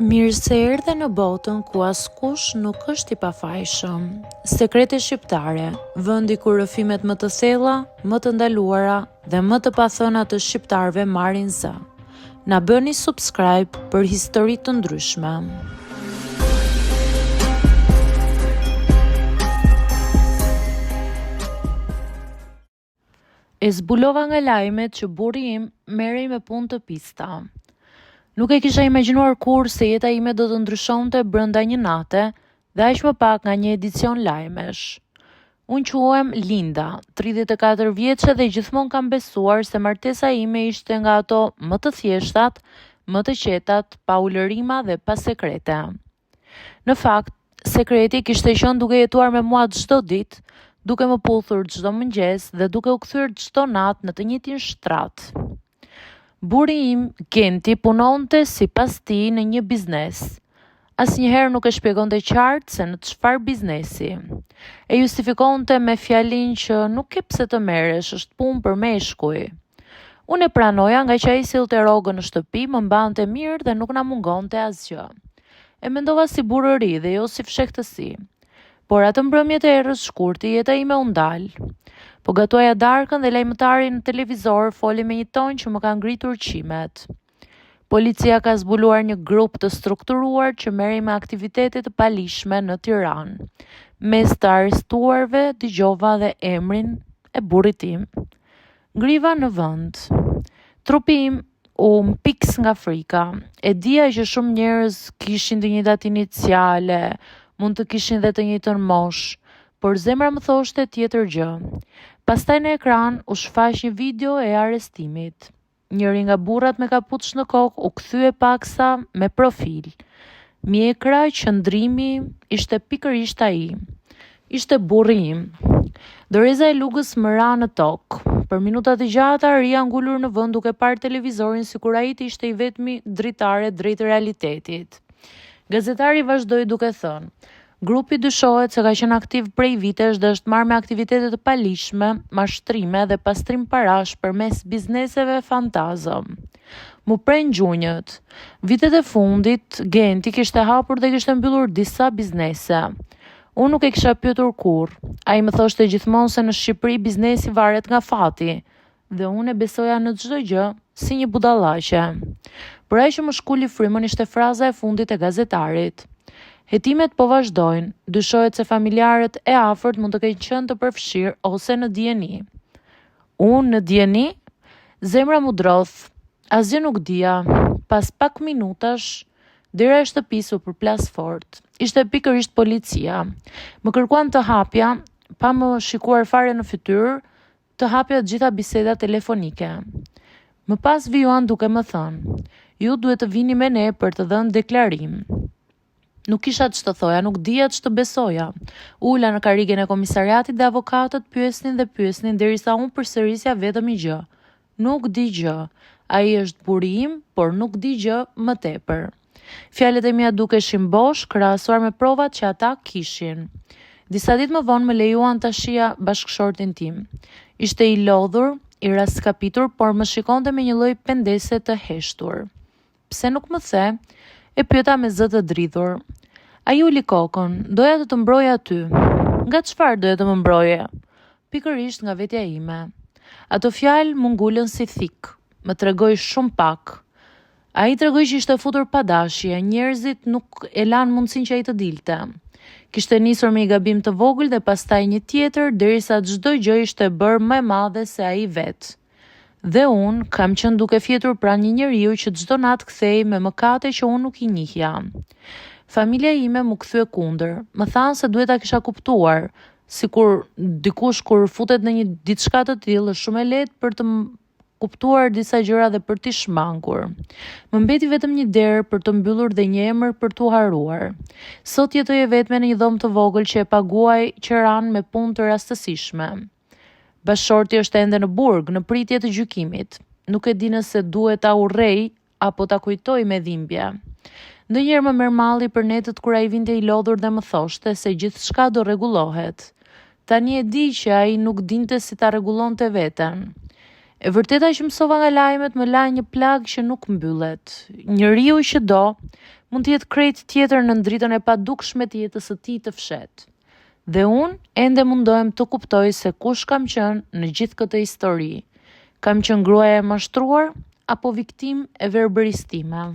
Mirë se erdhe në botën ku askush nuk është i pafajshëm. Sekrete shqiptare, vendi ku rrëfimet më të thella, më të ndaluara dhe më të pathëna të shqiptarëve marrin zë. Na bëni subscribe për histori të ndryshme. E zbulova nga lajmet që burri im merrej me punë të pista. Nuk e kisha imagjinuar kur se jeta ime do të ndryshonte brenda një nate dhe aq më pak nga një edicion lajmesh. Unë quhem Linda, 34 vjeçe dhe gjithmonë kam besuar se martesa ime ishte nga ato më të thjeshtat, më të qetat, pa ulërima dhe pa sekrete. Në fakt, sekreti kishte qenë duke jetuar me mua çdo ditë, duke më puthur çdo mëngjes dhe duke u kthyer çdo natë në të njëjtin shtrat. Burri im, Genti, punonte sipas tij në një biznes. Asnjëherë nuk e shpjegonte qartë se në çfarë biznesi. E justifikonte me fjalin që nuk ke pse të merresh, është punë për meshkuj. Unë e pranoja nga që ai sillte rrogën në shtëpi, më mbante mirë dhe nuk na mungonte asgjë. E mendova si burrë ri dhe jo si fshehtësi. Por atë mbrëmje të errës shkurti, jeta ime u ndal. Po gatuaja darkën dhe lajmëtari në televizor foli me një ton që më ka ngritur qimet. Policia ka zbuluar një grup të strukturuar që merrej me aktivitete të palishme në Tiranë. Mes të arrestuarve dëgjova dhe emrin e burrit tim. Ngriva në vend. Trupi im u mpiks nga frika. E dija që shumë njerëz kishin të njëjtat iniciale, mund të kishin dhe të njëjtën moshë, por zemra më thoshte tjetër gjë. Pastaj në ekran u shfaq një video e arrestimit. Njëri nga burrat me kapuç në kokë u kthye paksa me profil. Mjekra, qëndrimi ishte pikërisht ai. Ishte burri im. Doreza e lugës më ra në tokë. Për minuta të gjata rija ngulur në vend duke parë televizorin sikur ai ishte i vetmi dritare drejt realitetit. Gazetari vazhdoi duke thënë: grupi dyshohet se ka qenë aktiv prej vitesh dhe është marrë me aktivitete të palishme, mashtrime dhe pastrim parash përmes bizneseve fantazëm. Mu pren gjunjët. Vitet e fundit, Genti kishte hapur dhe kishte mbyllur disa biznese. Unë nuk e kisha pyetur kurrë. Ai më thoshte gjithmonë se në Shqipëri biznesi varet nga fati, dhe unë e besoja në çdo gjë si një budallaqe. Por ai që më shkuli frymën ishte fraza e fundit e gazetarit. Hetimet po vazhdojnë, dyshohet se familjarët e afërt mund të kenë qenë të përfshirë ose në dieni. Unë në dieni? Zemra mu drodh, asgjë nuk dija. Pas pak minutash, dera e shtëpisë u përplas fort. Ishte pikërisht policia. Më kërkuan të hapja, pa më shikuar fare në fytyrë, të hapja të gjitha bisedat telefonike. Më pas vijuan duke më thënë: ju duhet të vini me ne për të dhënë deklarim. Nuk kisha ç'të thoja, nuk dija ç'të besoja. Ula në karrigen e komisariatit dhe avokatët pyesnin derisa unë përsërisja vetëm një gjë. Nuk di gjë. Ai është burri im, por nuk di gjë më tepër. Fjalët e mia dukeshin bosh krahasuar me provat që ata kishin. Disa ditë më vonë më lejuan ta shija bashkëshortin tim. Ishte i lodhur, i raskapitur, por më shikonte me një lloj pendese të heshtur. Pse nuk më the? E pyeta me zë të dridhur. Ai uli kokën, doja të mbroja aty. Nga çfarë doja të më mbroje? Pikërisht nga vetja ime. Ato fjalë më ngulën si thik. Më tregoi shumë pak. Ai tregoi që ishte futur pa dashje, njerëzit nuk e lanë mundësinë që ai të dilte. Kishte nisur me një gabim të vogël dhe pastaj një tjetër, derisa çdo gjë ishte bërë më e madhe se ai vet. Dhe unë kam qenë duke fjetur pranë një njeriu që çdo natë kthej me mëkate që unë nuk i njihja. Familja ime më kthye kundër. Më thanë se duhet ta kisha kuptuar, sikur dikush kur futet në një diçka të tillë është shumë e lehtë për të kuptuar disa gjëra dhe për t'i shmangur. Më mbeti vetëm një derë për të mbyllur dhe një emër për t'u haruar. Sot jetoj e vetme në një dhomë të vogël që e paguaj qeran me punë të rastësishme. Bashorti është ende në burg, në pritje të gjykimit. Nuk e di nëse duhet ta urrej apo ta kujtoj me dhimbje. Ndonjëherë më merr malli për netët kur ai vinte i lodhur dhe më thoshte se gjithçka do rregullohet. Tani e di që ai nuk dinte si ta rregullonte veten. E vërteta që mësova nga lajmet më la një plag që nuk mbyllet. Njeriu që do mund të jetë krejt tjetër në dritën e padukshme të jetës së tij të fshet. Dhe unë ende mundohem të kuptoj se kush kam qenë në gjithë këtë histori. Kam qenë gruaja e mashtruar apo viktimë e verbërisë time?